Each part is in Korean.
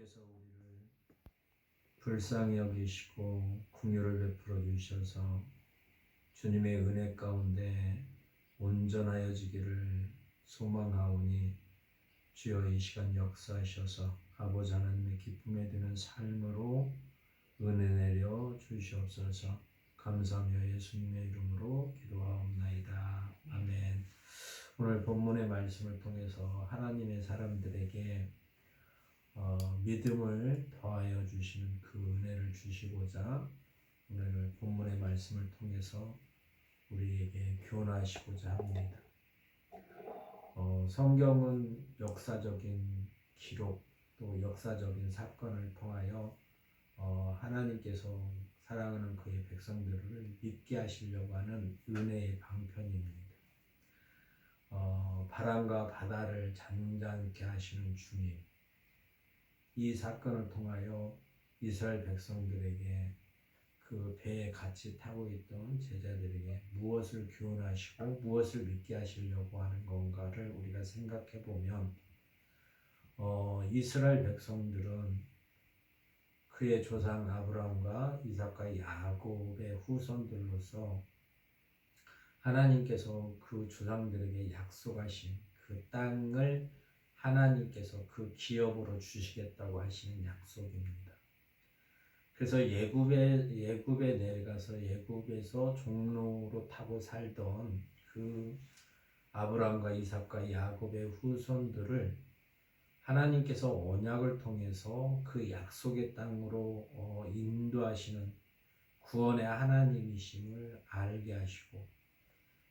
주님께서 우리를 불쌍히 여기시고 긍휼을 베풀어 주셔서 주님의 은혜 가운데 온전하여지기를 소망하오니 주여 이 시간 역사하셔서 아버지 하나님의 기쁨에 드는 삶으로 은혜 내려 주시옵소서. 감사하며 예수님의 이름으로 기도하옵나이다. 아멘. 오늘 본문의 말씀을 통해서 하나님의 사람들에게 믿음을 더하여 주시는 그 은혜를 주시고자 오늘 본문의 말씀을 통해서 우리에게 교훈하시고자 합니다. 성경은 역사적인 기록 또 역사적인 사건을 통하여 하나님께서 사랑하는 그의 백성들을 믿게 하시려고 하는 은혜의 방편입니다. 바람과 바다를 잠잠케 하시는 주님, 이 사건을 통하여 이스라엘 백성들에게 그 배에 같이 타고 있던 제자들에게 무엇을 교훈하시고 무엇을 믿게 하시려고 하는 건가를 우리가 생각해 보면 이스라엘 백성들은 그의 조상 아브라함과 이삭과 야곱의 후손들로서 하나님께서 그 조상들에게 약속하신 그 땅을 하나님께서 그 기업으로 주시겠다고 하시는 약속입니다. 그래서 예굽에 내려가서 예굽에서 종로로 타고 살던 그 아브라함과 이삭과 야곱의 후손들을 하나님께서 언약을 통해서 그 약속의 땅으로 인도하시는 구원의 하나님이심을 알게 하시고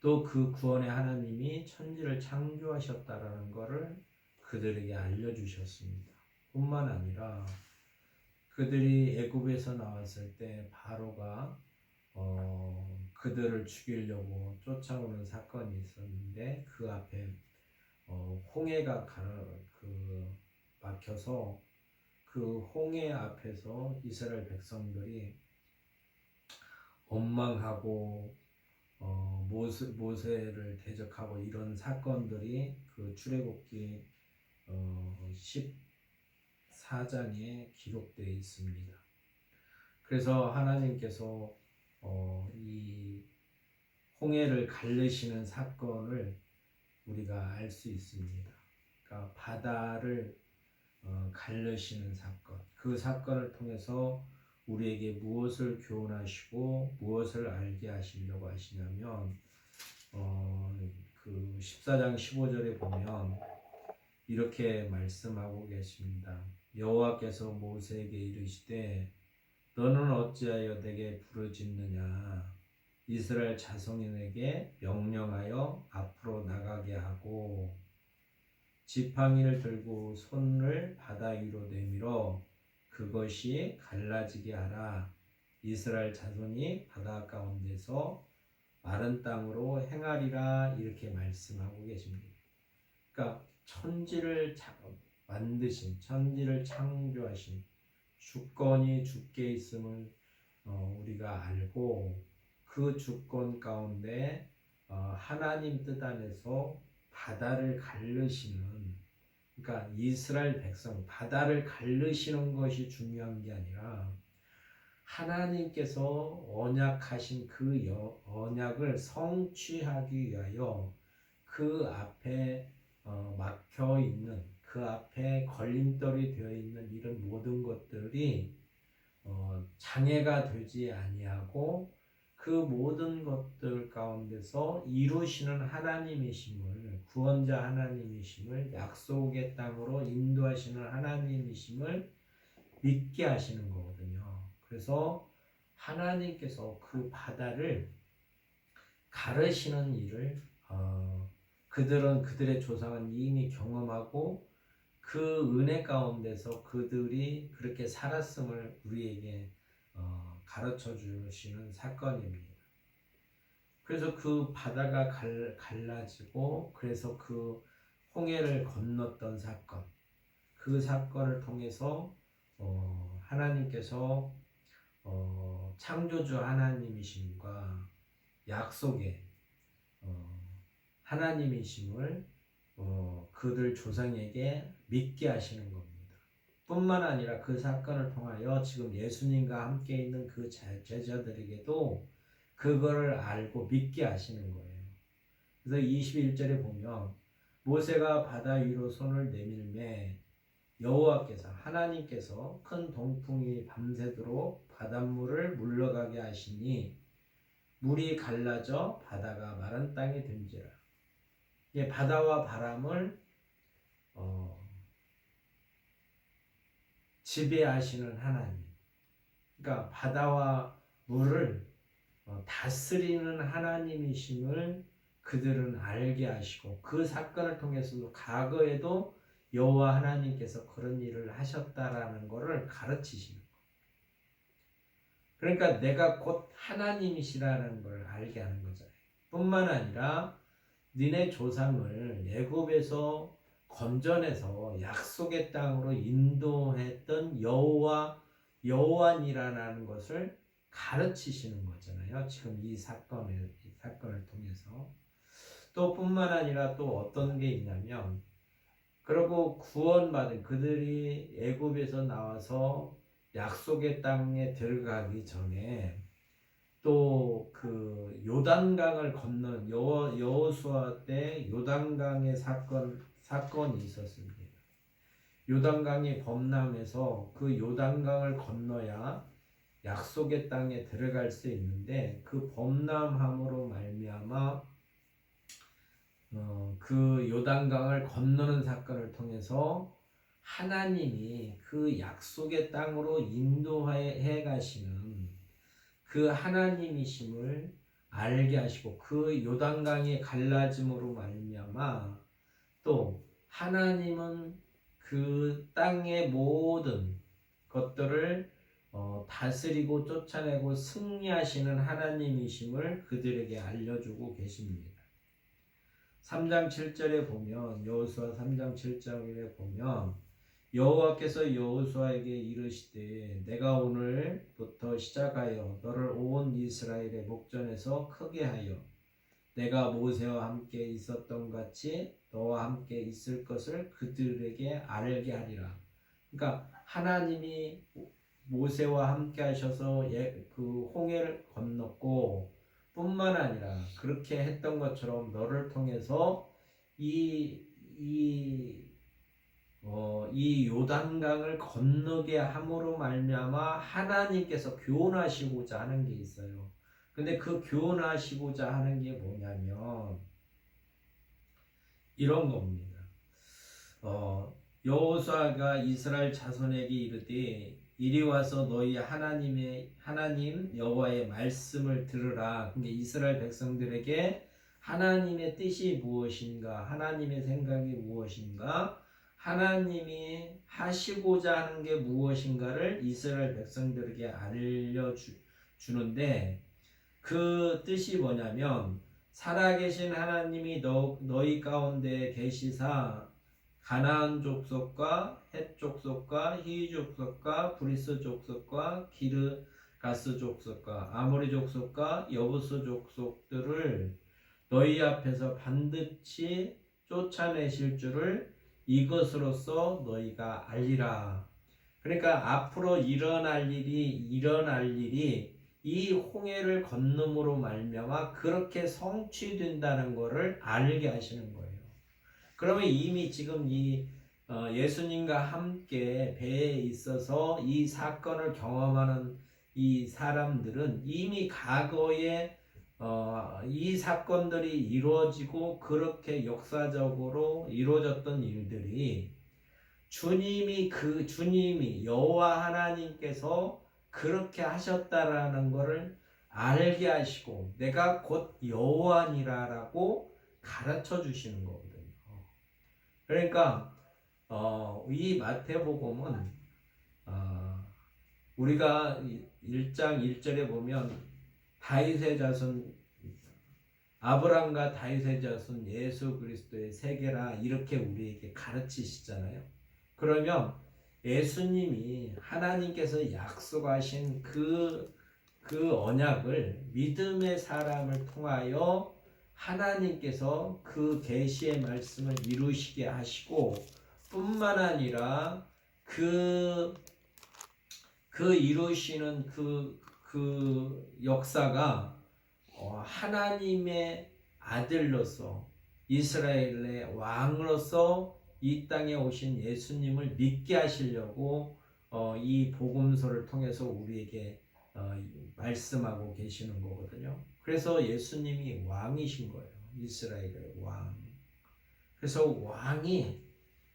또 그 구원의 하나님이 천지를 창조하셨다라는 것을 그들에게 알려주셨습니다. 뿐만 아니라 그들이 애굽에서 나왔을 때 바로가 그들을 죽이려고 쫓아오는 사건이 있었는데 그 앞에 홍해가 막혀서 그 홍해 앞에서 이스라엘 백성들이 원망하고 모세를 대적하고 이런 사건들이 그 출애굽기 14장에 기록되어 있습니다. 그래서 하나님께서 이 홍해를 갈르시는 사건을 우리가 알 수 있습니다. 그러니까 바다를 갈르시는 사건, 그 사건을 통해서 우리에게 무엇을 교훈하시고 무엇을 알게 하시려고 하시냐면 그 14장 15절에 보면 이렇게 말씀하고 계십니다. 여호와께서 모세에게 이르시되 너는 어찌하여 내게 부르짖느냐 이스라엘 자손에게 명령하여 앞으로 나가게 하고 지팡이를 들고 손을 바다 위로 내밀어 그것이 갈라지게 하라. 이스라엘 자손이 바다 가운데서 마른 땅으로 행하리라. 이렇게 말씀하고 계십니다. 그러니까 천지를 만드신, 천지를 창조하신 주권이 주께 있음을 우리가 알고 그 주권 가운데 하나님 뜻 안에서 바다를 갈르시는, 그러니까 이스라엘 백성 바다를 갈르시는 것이 중요한 게 아니라 하나님께서 언약하신 그 언약을 성취하기 위하여 그 앞에 막혀 있는, 그 앞에 걸림돌이 되어 있는 이런 모든 것들이 장애가 되지 아니하고 그 모든 것들 가운데서 이루시는 하나님이심을, 구원자 하나님이심을, 약속의 땅으로 인도하시는 하나님이심을 믿게 하시는 거거든요. 그래서 하나님께서 그 바다를 가르시는 일을 그들의 조상은 이미 경험하고 그 은혜 가운데서 그들이 그렇게 살았음을 우리에게 가르쳐 주시는 사건입니다. 그래서 그 바다가 갈라지고 그래서 그 홍해를 건넜던 사건, 그 사건을 통해서 하나님께서 창조주 하나님이심과 약속의 하나님이심을 그들 조상에게 믿게 하시는 겁니다. 뿐만 아니라 그 사건을 통하여 지금 예수님과 함께 있는 그 제자들에게도 그거를 알고 믿게 하시는 거예요. 그래서 21절에 보면 모세가 바다 위로 손을 내밀매 여호와께서 하나님께서 큰 동풍이 밤새도록 바닷물을 물러가게 하시니 물이 갈라져 바다가 마른 땅이 된지라. 바다와 바람을 지배하시는 하나님. 그러니까 바다와 물을 다스리는 하나님이심을 그들은 알게 하시고 그 사건을 통해서도 과거에도 여호와 하나님께서 그런 일을 하셨다라는 것을 가르치시는 거예요. 그러니까 내가 곧 하나님이시라는 걸 알게 하는 거잖아요. 뿐만 아니라 니네 조상을 애굽에서 건져내서 약속의 땅으로 인도했던 여호와니라는 것을 가르치시는 거잖아요. 지금 이 사건을 통해서. 또 뿐만 아니라 또 어떤 게 있냐면 그리고 구원받은 그들이 애굽에서 나와서 약속의 땅에 들어가기 전에 또 그 요단강을 건넌 여호수아 때 요단강의 사건이 있었습니다. 요단강이 범람해서 그 요단강을 건너야 약속의 땅에 들어갈 수 있는데 그 범람함으로 말미암아 그 요단강을 건너는 사건을 통해서 하나님이 그 약속의 땅으로 인도해 가시는 그 하나님이심을 알게 하시고 그 요단강이 갈라짐으로 말미암아 또 하나님은 그 땅의 모든 것들을 다스리고 쫓아내고 승리하시는 하나님이심을 그들에게 알려주고 계십니다. 3장 7절에 보면 여호수아 3장 7절에 보면 여호와께서 여호수아에게 이르시되 내가 오늘부터 시작하여 너를 온 이스라엘의 목전에서 크게 하여 내가 모세와 함께 있었던 같이 너와 함께 있을 것을 그들에게 알게 하리라. 그러니까 하나님이 모세와 함께 하셔서 그 홍해를 건넜고 뿐만 아니라 그렇게 했던 것처럼 너를 통해서 이 요단강을 건너게 함으로 말미암아 하나님께서 교훈하시고자 하는 게 있어요. 근데 그 교훈하시고자 하는 게 뭐냐면 이런 겁니다. 여호수아가 이스라엘 자손에게 이르되 이리 와서 너희 하나님 여호와의 말씀을 들으라. 근데 이스라엘 백성들에게 하나님의 뜻이 무엇인가, 하나님의 생각이 무엇인가, 하나님이 하시고자 하는 게 무엇인가를 이스라엘 백성들에게 알려주는데 그 뜻이 뭐냐면 살아계신 하나님이 너희 가운데 계시사 가나안 족속과 헷 족속과 히위 족속과 브리스 족속과 기르가스 족속과 아모리 족속과 여부스 족속들을 너희 앞에서 반드시 쫓아내실 줄을 이것으로써 너희가 알리라. 그러니까 앞으로 일어날 일이 이 홍해를 건너므로 말미암아 그렇게 성취된다는 것을 알게 하시는 거예요. 그러면 이미 지금 예수님과 함께 배에 있어서 이 사건을 경험하는 이 사람들은 이미 과거에 이 사건들이 이루어지고 그렇게 역사적으로 이루어졌던 일들이 주님이 여호와 하나님께서 그렇게 하셨다라는 것을 알게 하시고 내가 곧 여호와니라라고 가르쳐 주시는 거거든요. 그러니까 이 마태복음은 우리가 1장 1절에 보면 다윗의 자손 아브람과 다윗의 자손 예수 그리스도의 세계라 이렇게 우리에게 가르치시잖아요. 그러면 예수님이 하나님께서 약속하신 그 언약을 믿음의 사람을 통하여 하나님께서 그 계시의 말씀을 이루시게 하시고 뿐만 아니라 그 이루시는 그 역사가 하나님의 아들로서 이스라엘의 왕으로서 이 땅에 오신 예수님을 믿게 하시려고 이 복음서를 통해서 우리에게 말씀하고 계시는 거거든요. 그래서 예수님이 왕이신 거예요. 이스라엘의 왕. 그래서 왕이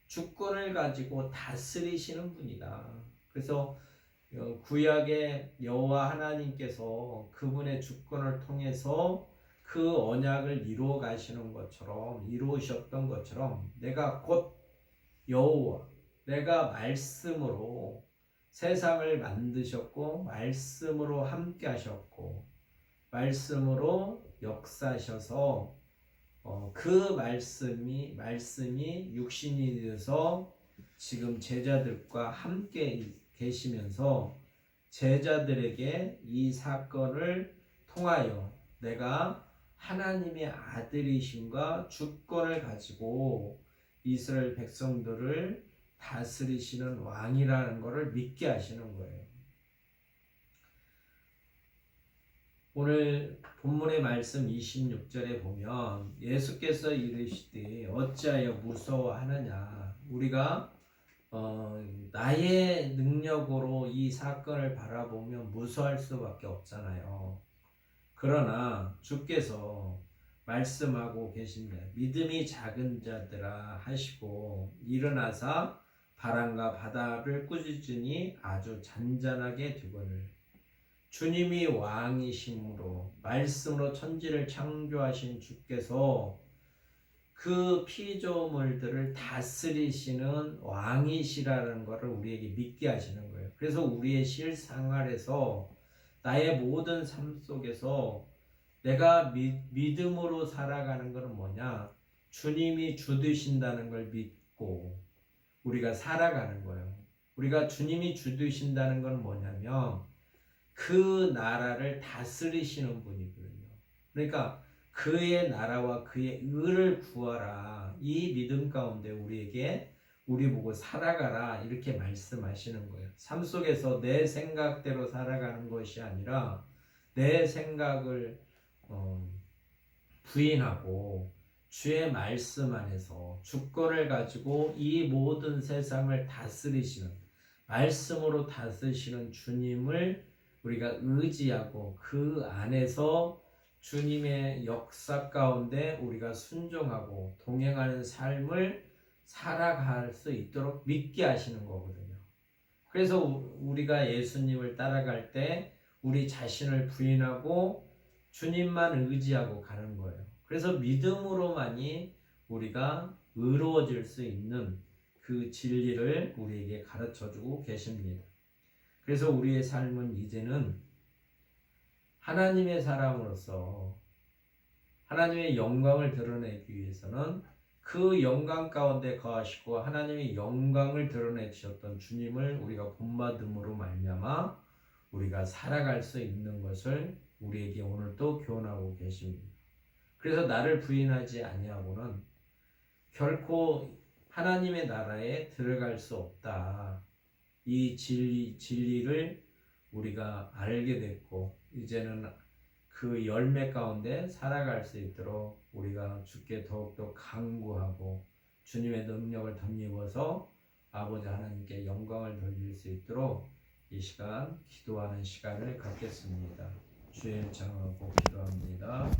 주권을 가지고 다스리시는 분이다. 그래서 구약의 여호와 하나님께서 그분의 주권을 통해서 그 언약을 이루어 가시는 것처럼, 이루으셨던 것처럼, 내가 곧 여호와, 내가 말씀으로 세상을 만드셨고 말씀으로 함께 하셨고 말씀으로 역사하셔서 그 말씀이 육신이 되어서 지금 제자들과 함께 계시면서 제자들에게 이 사건을 통하여 내가 하나님의 아들이심과 주권을 가지고 이스라엘 백성들을 다스리시는 왕이라는 것을 믿게 하시는 거예요. 오늘 본문의 말씀 26절에 보면 예수께서 이르시되 어찌하여 무서워하느냐. 우리가 나의 능력으로 이 사건을 바라보면 무서워할 수밖에 없잖아요. 그러나 주께서 말씀하고 계십니다. 믿음이 작은 자들아 하시고 일어나사 바람과 바다를 꾸짖으니 아주 잔잔하게 되거늘. 주님이 왕이심으로 말씀으로 천지를 창조하신 주께서 그 피조물들을 다스리시는 왕이시라는 것을 우리에게 믿게 하시는 거예요. 그래서 우리의 실생활에서 나의 모든 삶 속에서 내가 믿음으로 살아가는 것은 뭐냐? 주님이 주 되신다는 걸 믿고 우리가 살아가는 거예요. 우리가 주님이 주 되신다는 건 뭐냐면 그 나라를 다스리시는 분이거든요. 그러니까 그의 나라와 그의 의를 구하라. 이 믿음 가운데 우리 보고 살아가라 이렇게 말씀하시는 거예요. 삶 속에서 내 생각대로 살아가는 것이 아니라 내 생각을 부인하고 주의 말씀 안에서 주권을 가지고 이 모든 세상을 다스리시는 말씀으로 다스리시는 주님을 우리가 의지하고 그 안에서 주님의 역사 가운데 우리가 순종하고 동행하는 삶을 살아갈 수 있도록 믿게 하시는 거거든요. 그래서 우리가 예수님을 따라갈 때 우리 자신을 부인하고 주님만 의지하고 가는 거예요. 그래서 믿음으로만이 우리가 의로워질 수 있는 그 진리를 우리에게 가르쳐주고 계십니다. 그래서 우리의 삶은 이제는 하나님의 사람으로서 하나님의 영광을 드러내기 위해서는 그 영광 가운데 거하시고 하나님의 영광을 드러내 주셨던 주님을 우리가 본받음으로 말미암아 우리가 살아갈 수 있는 것을 우리에게 오늘도 교훈하고 계십니다. 그래서 나를 부인하지 아니하고는 결코 하나님의 나라에 들어갈 수 없다. 이 진리를 우리가 알게 됐고 이제는 그 열매 가운데 살아갈 수 있도록 우리가 주께 더욱더 간구하고 주님의 능력을 덧입어서 아버지 하나님께 영광을 돌릴 수 있도록 이 시간 기도하는 시간을 갖겠습니다. 주의 일창하고 기도합니다.